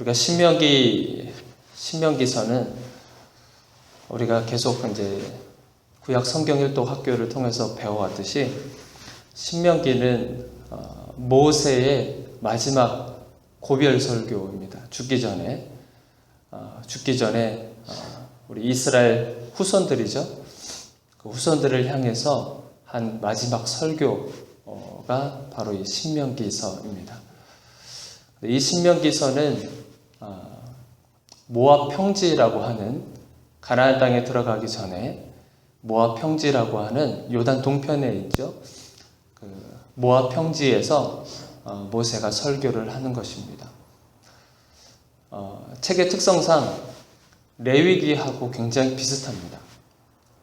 우리가 신명기서는 우리가 계속 이제 구약 성경일독 학교를 통해서 배워왔듯이 신명기는 모세의 마지막 고별 설교입니다. 죽기 전에 우리 이스라엘 후손들이죠. 그 후손들을 향해서 한 마지막 설교가 바로 이 신명기서입니다. 이 신명기서는 모압 평지라고 하는 가나안 땅에 들어가기 전에 모압 평지라고 하는 요단 동편에 있죠. 그 모압 평지에서 모세가 설교를 하는 것입니다. 책의 특성상 레위기하고 굉장히 비슷합니다.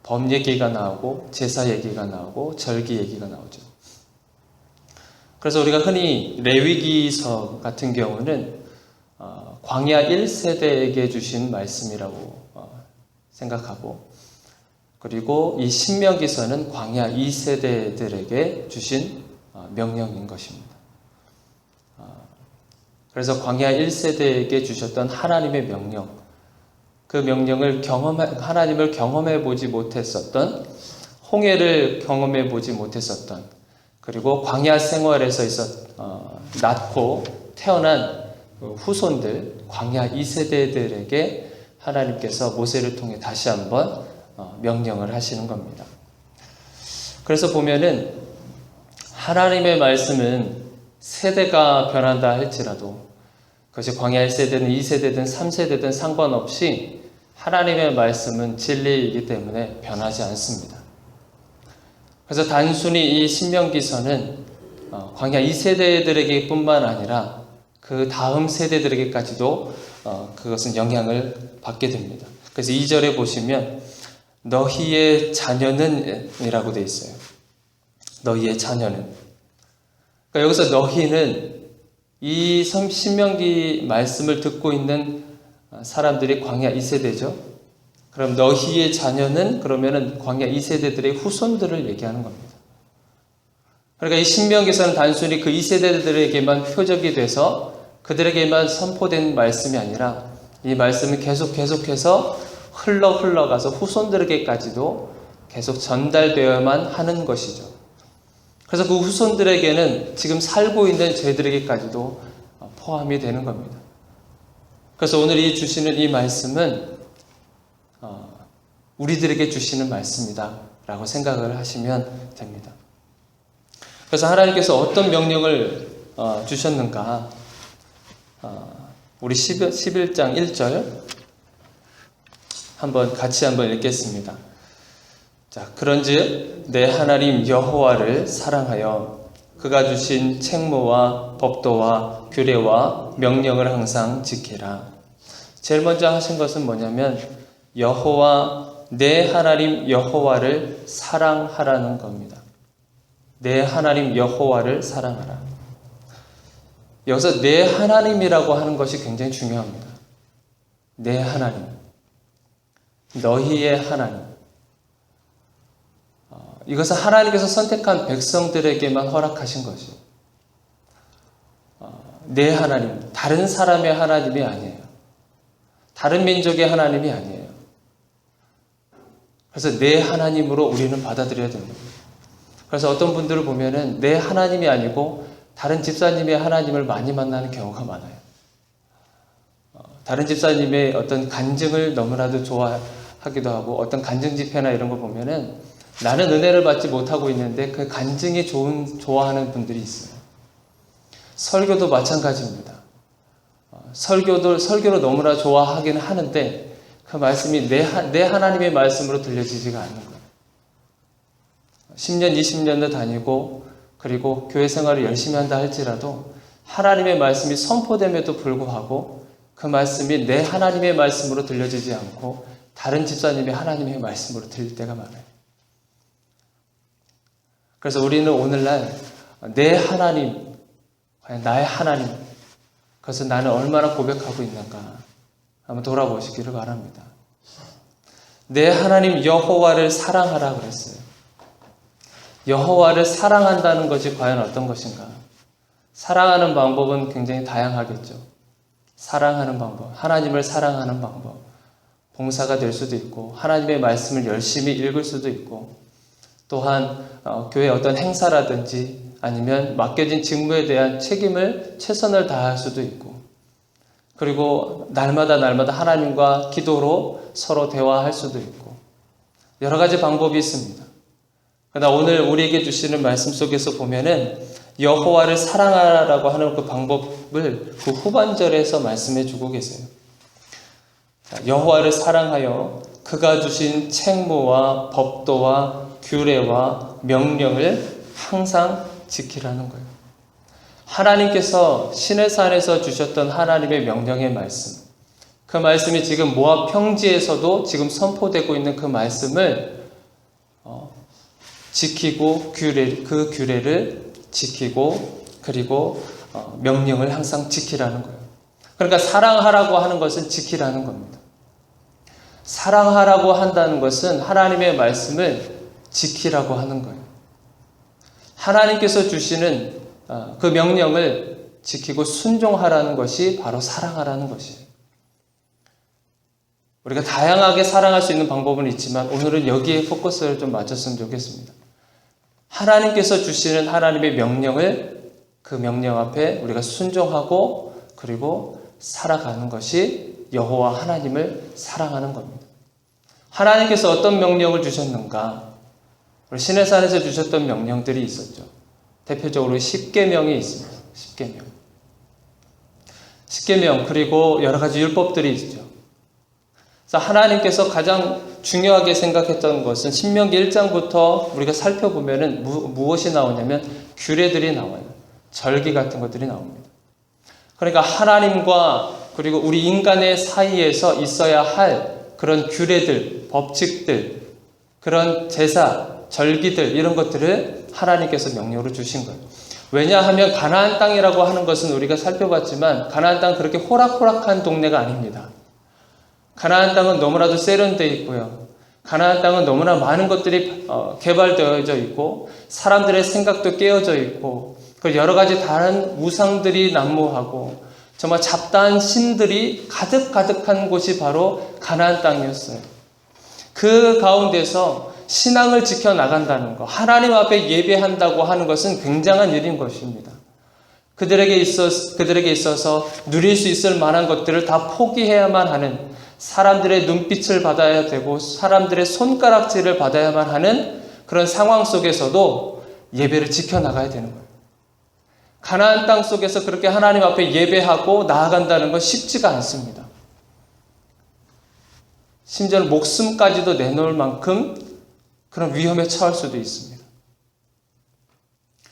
범 얘기가 나오고 제사 얘기가 나오고 절기 얘기가 나오죠. 그래서 우리가 흔히 레위기서 같은 경우는 광야 1세대에게 주신 말씀이라고 생각하고, 그리고 이 신명기서는 광야 2세대들에게 주신 명령인 것입니다. 그래서 광야 1세대에게 주셨던 하나님의 명령, 그 명령을 하나님을 경험해 보지 못했었던, 홍해를 경험해 보지 못했었던, 그리고 광야 생활에서 낳고 태어난 후손들, 광야 2세대들에게 하나님께서 모세를 통해 다시 한번 명령을 하시는 겁니다. 그래서 보면은 하나님의 말씀은 세대가 변한다 할지라도, 그것이 광야 1세대든 2세대든 3세대든 상관없이 하나님의 말씀은 진리이기 때문에 변하지 않습니다. 그래서 단순히 이 신명기서는 광야 2세대들에게 뿐만 아니라 그 다음 세대들에게까지도 그것은 영향을 받게 됩니다. 그래서 2절에 보시면 너희의 자녀는 이라고 되어 있어요. 너희의 자녀는. 그러니까 여기서 너희는 이 신명기 말씀을 듣고 있는 사람들이 광야 2세대죠. 그럼 너희의 자녀는 그러면은 광야 2세대들의 후손들을 얘기하는 겁니다. 그러니까 이 신명기서는 단순히 그 2세대들에게만 표적이 돼서 그들에게만 선포된 말씀이 아니라 이 말씀은 계속해서 흘러가서 후손들에게까지도 계속 전달되어야만 하는 것이죠. 그래서 그 후손들에게는 지금 살고 있는 저희들에게까지도 포함이 되는 겁니다. 그래서 오늘 주시는 이 말씀은 우리들에게 주시는 말씀이다 라고 생각을 하시면 됩니다. 그래서 하나님께서 어떤 명령을 주셨는가, 우리 11장 1절 같이 한번 읽겠습니다. 자, 그런즉 내 하나님 여호와를 사랑하여 그가 주신 책무와 법도와 규례와 명령을 항상 지키라. 제일 먼저 하신 것은 뭐냐면 내 하나님 여호와를 사랑하라는 겁니다. 내 하나님 여호와를 사랑하라. 여기서 내 하나님이라고 하는 것이 굉장히 중요합니다. 내 하나님, 너희의 하나님. 이것은 하나님께서 선택한 백성들에게만 허락하신 것이에요. 내 하나님, 다른 사람의 하나님이 아니에요. 다른 민족의 하나님이 아니에요. 그래서 내 하나님으로 우리는 받아들여야 됩니다. 그래서 어떤 분들을 보면은 내 하나님이 아니고 다른 집사님의 하나님을 많이 만나는 경우가 많아요. 다른 집사님의 어떤 간증을 너무나도 좋아하기도 하고, 어떤 간증 집회나 이런 거 보면은 나는 은혜를 받지 못하고 있는데 그 간증이 좋아하는 분들이 있어요. 설교도 마찬가지입니다. 설교를 너무나 좋아하긴 하는데 그 말씀이 내 하나님의 말씀으로 들려지지가 않는 거예요. 10년, 20년도 다니고 그리고 교회 생활을 열심히 한다 할지라도 하나님의 말씀이 선포됨에도 불구하고 그 말씀이 내 하나님의 말씀으로 들려지지 않고 다른 집사님의 하나님의 말씀으로 들릴 때가 많아요. 그래서 우리는 오늘날 내 하나님, 과연 나의 하나님, 그것을 나는 얼마나 고백하고 있는가 한번 돌아보시기를 바랍니다. 내 하나님 여호와를 사랑하라 그랬어요. 여호와를 사랑한다는 것이 과연 어떤 것인가? 사랑하는 방법은 굉장히 다양하겠죠. 사랑하는 방법, 하나님을 사랑하는 방법, 봉사가 될 수도 있고 하나님의 말씀을 열심히 읽을 수도 있고 또한 교회 어떤 행사라든지 아니면 맡겨진 직무에 대한 책임을 최선을 다할 수도 있고 그리고 날마다 하나님과 기도로 서로 대화할 수도 있고 여러 가지 방법이 있습니다. 그러나 오늘 우리에게 주시는 말씀 속에서 보면은 여호와를 사랑하라고 하는 그 방법을 그 후반절에서 말씀해 주고 계세요. 여호와를 사랑하여 그가 주신 책무와 법도와 규례와 명령을 항상 지키라는 거예요. 하나님께서 시내산에서 주셨던 하나님의 명령의 말씀, 그 말씀이 지금 모압 평지에서도 지금 선포되고 있는 그 말씀을 지키고 그 규례를 지키고 그리고 명령을 항상 지키라는 거예요. 그러니까 사랑하라고 하는 것은 지키라는 겁니다. 사랑하라고 한다는 것은 하나님의 말씀을 지키라고 하는 거예요. 하나님께서 주시는 그 명령을 지키고 순종하라는 것이 바로 사랑하라는 것이에요. 우리가 다양하게 사랑할 수 있는 방법은 있지만 오늘은 여기에 포커스를 좀 맞췄으면 좋겠습니다. 하나님께서 주시는 하나님의 명령을 그 명령 앞에 우리가 순종하고 그리고 살아가는 것이 여호와 하나님을 사랑하는 겁니다. 하나님께서 어떤 명령을 주셨는가? 우리 시내산에서 주셨던 명령들이 있었죠. 대표적으로 10계명이 있습니다. 10계명 그리고 여러 가지 율법들이 있죠. 그래서 하나님께서 가장 중요하게 생각했던 것은 신명기 1장부터 우리가 살펴보면은 무엇이 나오냐면 규례들이 나와요. 절기 같은 것들이 나옵니다. 그러니까 하나님과 그리고 우리 인간의 사이에서 있어야 할 그런 규례들, 법칙들, 그런 제사, 절기들 이런 것들을 하나님께서 명령으로 주신 거예요. 왜냐하면 가나안 땅이라고 하는 것은 우리가 살펴봤지만 가나안 땅은 그렇게 호락호락한 동네가 아닙니다. 가나안 땅은 너무나도 세련되어 있고요. 가나안 땅은 너무나 많은 것들이 개발되어져 있고 사람들의 생각도 깨어져 있고 여러 가지 다른 우상들이 난무하고 정말 잡다한 신들이 가득한 곳이 바로 가나안 땅이었어요. 그 가운데서 신앙을 지켜나간다는 것, 하나님 앞에 예배한다고 하는 것은 굉장한 일인 것입니다. 그들에게 있어서 누릴 수 있을 만한 것들을 다 포기해야만 하는, 사람들의 눈빛을 받아야 되고 사람들의 손가락질을 받아야만 하는 그런 상황 속에서도 예배를 지켜나가야 되는 거예요. 가나안 땅 속에서 그렇게 하나님 앞에 예배하고 나아간다는 건 쉽지가 않습니다. 심지어는 목숨까지도 내놓을 만큼 그런 위험에 처할 수도 있습니다.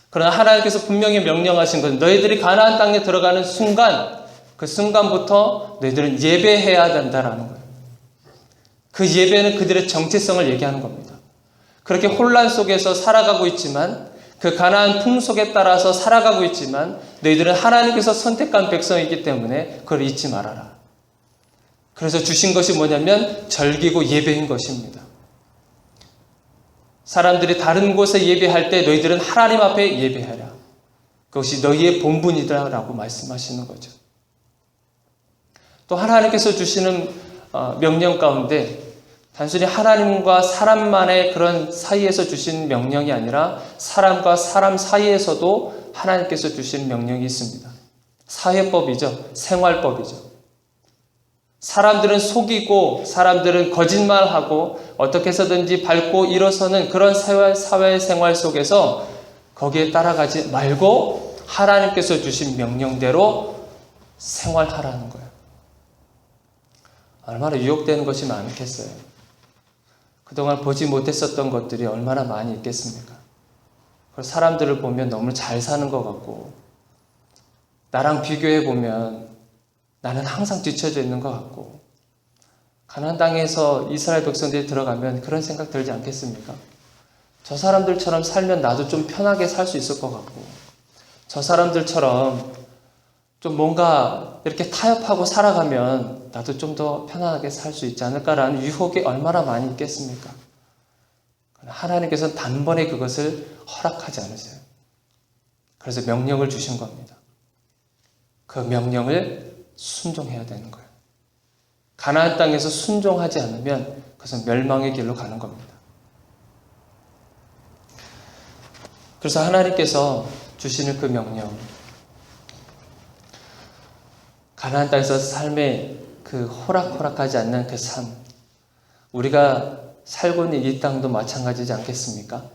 그러나 하나님께서 분명히 명령하신 것은 너희들이 가나안 땅에 들어가는 순간, 그 순간부터 너희들은 예배해야 된다라는 거예요. 그 예배는 그들의 정체성을 얘기하는 겁니다. 그렇게 혼란 속에서 살아가고 있지만 그 가나안 풍속에 따라서 살아가고 있지만 너희들은 하나님께서 선택한 백성이기 때문에 그걸 잊지 말아라. 그래서 주신 것이 뭐냐면 절기고 예배인 것입니다. 사람들이 다른 곳에 예배할 때 너희들은 하나님 앞에 예배하라. 그것이 너희의 본분이다라고 말씀하시는 거죠. 또 하나님께서 주시는 명령 가운데 단순히 하나님과 사람만의 그런 사이에서 주신 명령이 아니라 사람과 사람 사이에서도 하나님께서 주신 명령이 있습니다. 사회법이죠. 생활법이죠. 사람들은 속이고 사람들은 거짓말하고 어떻게 해서든지 밟고 일어서는 그런 사회 생활 속에서 거기에 따라가지 말고 하나님께서 주신 명령대로 생활하라는 거예요. 얼마나 유혹되는 것이 많겠어요. 그동안 보지 못했었던 것들이 얼마나 많이 있겠습니까? 사람들을 보면 너무 잘 사는 것 같고 나랑 비교해 보면 나는 항상 뒤처져 있는 것 같고 가나안 땅에서 이스라엘 백성들이 들어가면 그런 생각 들지 않겠습니까? 저 사람들처럼 살면 나도 좀 편하게 살 수 있을 것 같고 저 사람들처럼 좀 뭔가 이렇게 타협하고 살아가면 나도 좀 더 편안하게 살 수 있지 않을까라는 유혹이 얼마나 많이 있겠습니까? 하나님께서는 단번에 그것을 허락하지 않으세요. 그래서 명령을 주신 겁니다. 그 명령을 순종해야 되는 거예요. 가나안 땅에서 순종하지 않으면 그것은 멸망의 길로 가는 겁니다. 그래서 하나님께서 주시는 그 명령, 가나안 땅에서 삶의 그 호락호락하지 않는 그 삶, 우리가 살고 있는 이 땅도 마찬가지지 않겠습니까?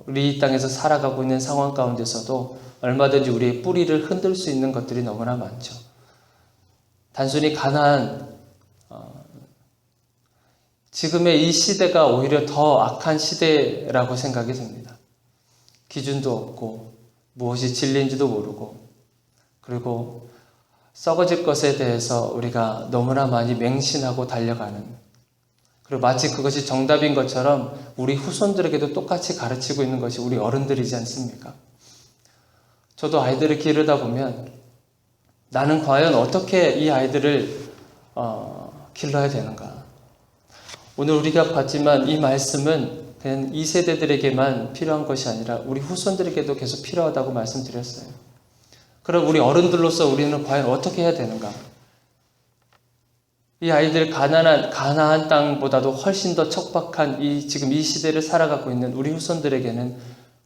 우리 이 땅에서 살아가고 있는 상황 가운데서도 얼마든지 우리의 뿌리를 흔들 수 있는 것들이 너무나 많죠. 단순히 가나안, 지금의 이 시대가 오히려 더 악한 시대라고 생각이 듭니다. 기준도 없고 무엇이 진리인지도 모르고, 그리고 썩어질 것에 대해서 우리가 너무나 많이 맹신하고 달려가는, 그리고 마치 그것이 정답인 것처럼 우리 후손들에게도 똑같이 가르치고 있는 것이 우리 어른들이지 않습니까? 저도 아이들을 기르다 보면 나는 과연 어떻게 이 아이들을 길러야 되는가? 오늘 우리가 봤지만 이 말씀은 그냥 이 세대들에게만 필요한 것이 아니라 우리 후손들에게도 계속 필요하다고 말씀드렸어요. 그럼 우리 어른들로서 우리는 과연 어떻게 해야 되는가? 이 아이들 가나안 땅보다도 훨씬 더 척박한 지금 이 시대를 살아가고 있는 우리 후손들에게는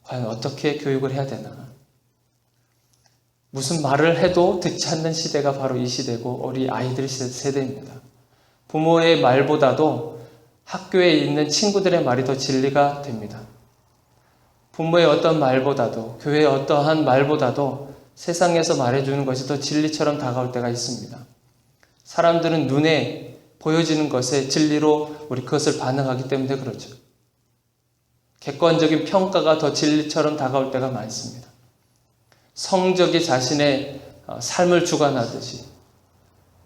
과연 어떻게 교육을 해야 되나? 무슨 말을 해도 듣지 않는 시대가 바로 이 시대고 우리 아이들 세대입니다. 부모의 말보다도 학교에 있는 친구들의 말이 더 진리가 됩니다. 부모의 어떤 말보다도, 교회의 어떠한 말보다도 세상에서 말해주는 것이 더 진리처럼 다가올 때가 있습니다. 사람들은 눈에 보여지는 것에 진리로 우리 그것을 반응하기 때문에 그렇죠. 객관적인 평가가 더 진리처럼 다가올 때가 많습니다. 성적이 자신의 삶을 주관하듯이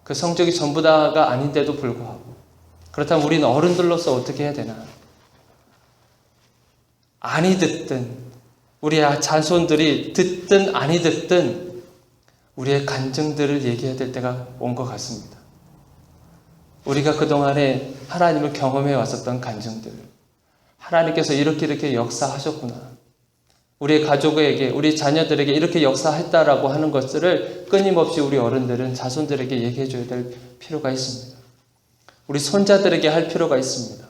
그 성적이 전부 다가 아닌데도 불구하고, 그렇다면 우리는 어른들로서 어떻게 해야 되나? 아니 듣든 우리 자손들이 듣든 아니 듣든 우리의 간증들을 얘기해야 될 때가 온 것 같습니다. 우리가 그동안에 하나님을 경험해 왔었던 간증들, 하나님께서 이렇게 역사하셨구나, 우리의 가족에게, 우리 자녀들에게 이렇게 역사했다라고 하는 것들을 끊임없이 우리 어른들은 자손들에게 얘기해 줘야 될 필요가 있습니다. 우리 손자들에게 할 필요가 있습니다.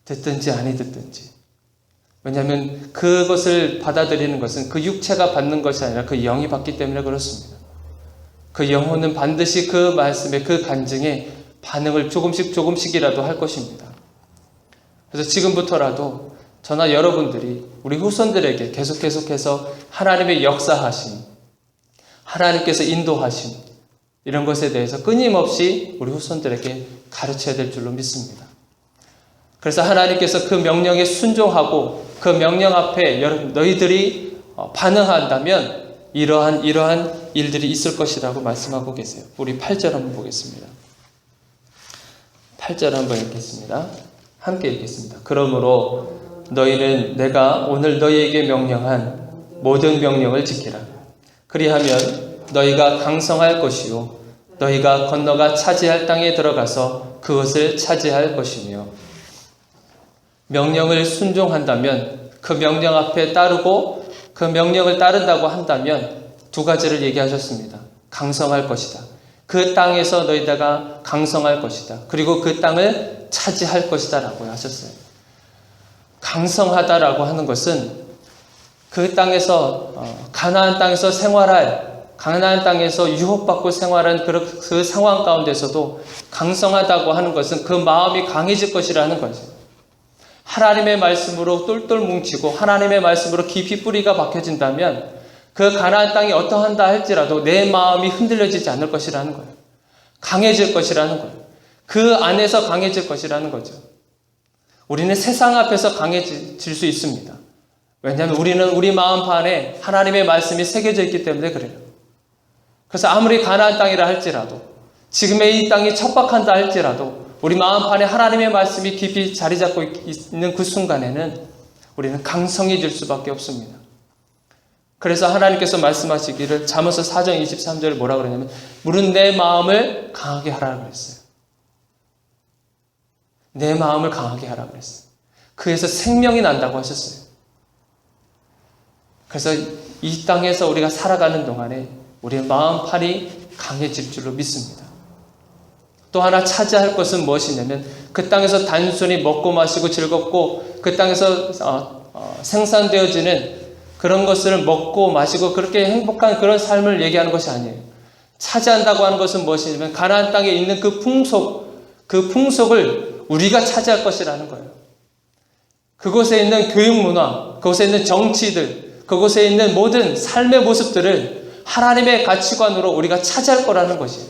듣든지 아니 듣든지. 왜냐하면 그것을 받아들이는 것은 그 육체가 받는 것이 아니라 그 영이 받기 때문에 그렇습니다. 그 영혼은 반드시 그 말씀에, 그 간증에 반응을 조금씩이라도 할 것입니다. 그래서 지금부터라도 저나 여러분들이 우리 후손들에게 계속해서 하나님의 역사하심, 하나님께서 인도하심, 이런 것에 대해서 끊임없이 우리 후손들에게 가르쳐야 될 줄로 믿습니다. 그래서 하나님께서 그 명령에 순종하고 그 명령 앞에 너희들이 반응한다면 이러한 일들이 있을 것이라고 말씀하고 계세요. 우리 8절 한번 보겠습니다. 8절 한번 읽겠습니다. 함께 읽겠습니다. 그러므로 너희는 내가 오늘 너희에게 명령한 모든 명령을 지키라. 그리하면 너희가 강성할 것이요 너희가 건너가 차지할 땅에 들어가서 그것을 차지할 것이며, 명령을 순종한다면, 그 명령 앞에 따르고 그 명령을 따른다고 한다면 두 가지를 얘기하셨습니다. 강성할 것이다. 그 땅에서 너희가 강성할 것이다. 그리고 그 땅을 차지할 것이다 라고 하셨어요. 강성하다라고 하는 것은 그 땅에서 가나안 땅에서 가나안 땅에서 유혹받고 생활한 그 상황 가운데서도 강성하다고 하는 것은 그 마음이 강해질 것이라는 거죠. 하나님의 말씀으로 똘똘 뭉치고 하나님의 말씀으로 깊이 뿌리가 박혀진다면 그 가나안 땅이 어떠한다 할지라도 내 마음이 흔들려지지 않을 것이라는 거예요. 강해질 것이라는 거예요. 그 안에서 강해질 것이라는 거죠. 우리는 세상 앞에서 강해질 수 있습니다. 왜냐하면 우리는 우리 마음판에 하나님의 말씀이 새겨져 있기 때문에 그래요. 그래서 아무리 가나안 땅이라 할지라도, 지금의 이 땅이 척박한다 할지라도 우리 마음판에 하나님의 말씀이 깊이 자리 잡고 있는 그 순간에는 우리는 강성해질 수밖에 없습니다. 그래서 하나님께서 말씀하시기를 잠언서 4장 23절에 뭐라 그러냐면 물은 내 마음을 강하게 하라고 그랬어요. 내 마음을 강하게 하라고 그랬어요. 그에서 생명이 난다고 하셨어요. 그래서 이 땅에서 우리가 살아가는 동안에 우리의 마음판이 강해질 줄로 믿습니다. 또 하나 차지할 것은 무엇이냐면 그 땅에서 단순히 먹고 마시고 즐겁고 그 땅에서 생산되어지는 그런 것을 먹고 마시고 그렇게 행복한 그런 삶을 얘기하는 것이 아니에요. 차지한다고 하는 것은 무엇이냐면 가나안 땅에 있는 그 풍속을 우리가 차지할 것이라는 거예요. 그곳에 있는 교육 문화, 그곳에 있는 정치들, 그곳에 있는 모든 삶의 모습들을 하나님의 가치관으로 우리가 차지할 거라는 것이에요.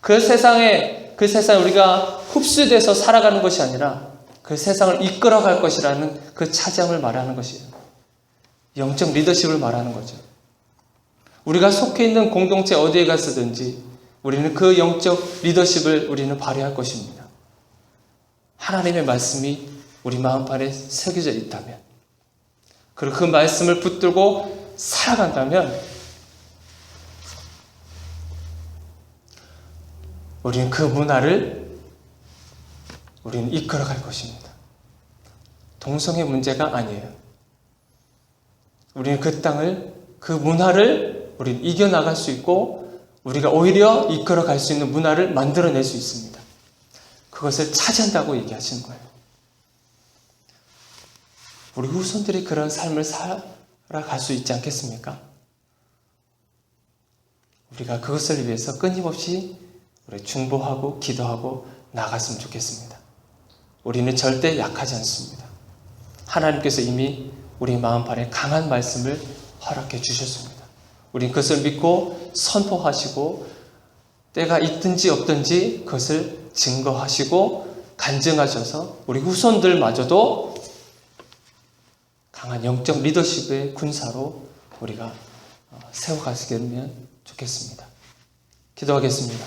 그 세상에 우리가 흡수돼서 살아가는 것이 아니라 그 세상을 이끌어갈 것이라는 그 차지함을 말하는 것이에요. 영적 리더십을 말하는 거죠. 우리가 속해 있는 공동체 어디에 갔든지 우리는 그 영적 리더십을 우리는 발휘할 것입니다. 하나님의 말씀이 우리 마음판에 새겨져 있다면, 그리고 그 말씀을 붙들고 살아간다면 우리는 그 문화를 우리는 이끌어갈 것입니다. 동성애 문제가 아니에요. 우리는 그 땅을, 그 문화를 우리는 이겨나갈 수 있고 우리가 오히려 이끌어갈 수 있는 문화를 만들어낼 수 있습니다. 그것을 차지한다고 얘기하시는 거예요. 우리 후손들이 그런 삶을 살아갈 수 있지 않겠습니까? 우리가 그것을 위해서 끊임없이 우리 중보하고 기도하고 나갔으면 좋겠습니다. 우리는 절대 약하지 않습니다. 하나님께서 이미 우리 마음판에 강한 말씀을 허락해 주셨습니다. 우린 그것을 믿고 선포하시고 때가 있든지 없든지 그것을 증거하시고 간증하셔서 우리 후손들마저도 강한 영적 리더십의 군사로 우리가 세워가시면 좋겠습니다. 기도하겠습니다.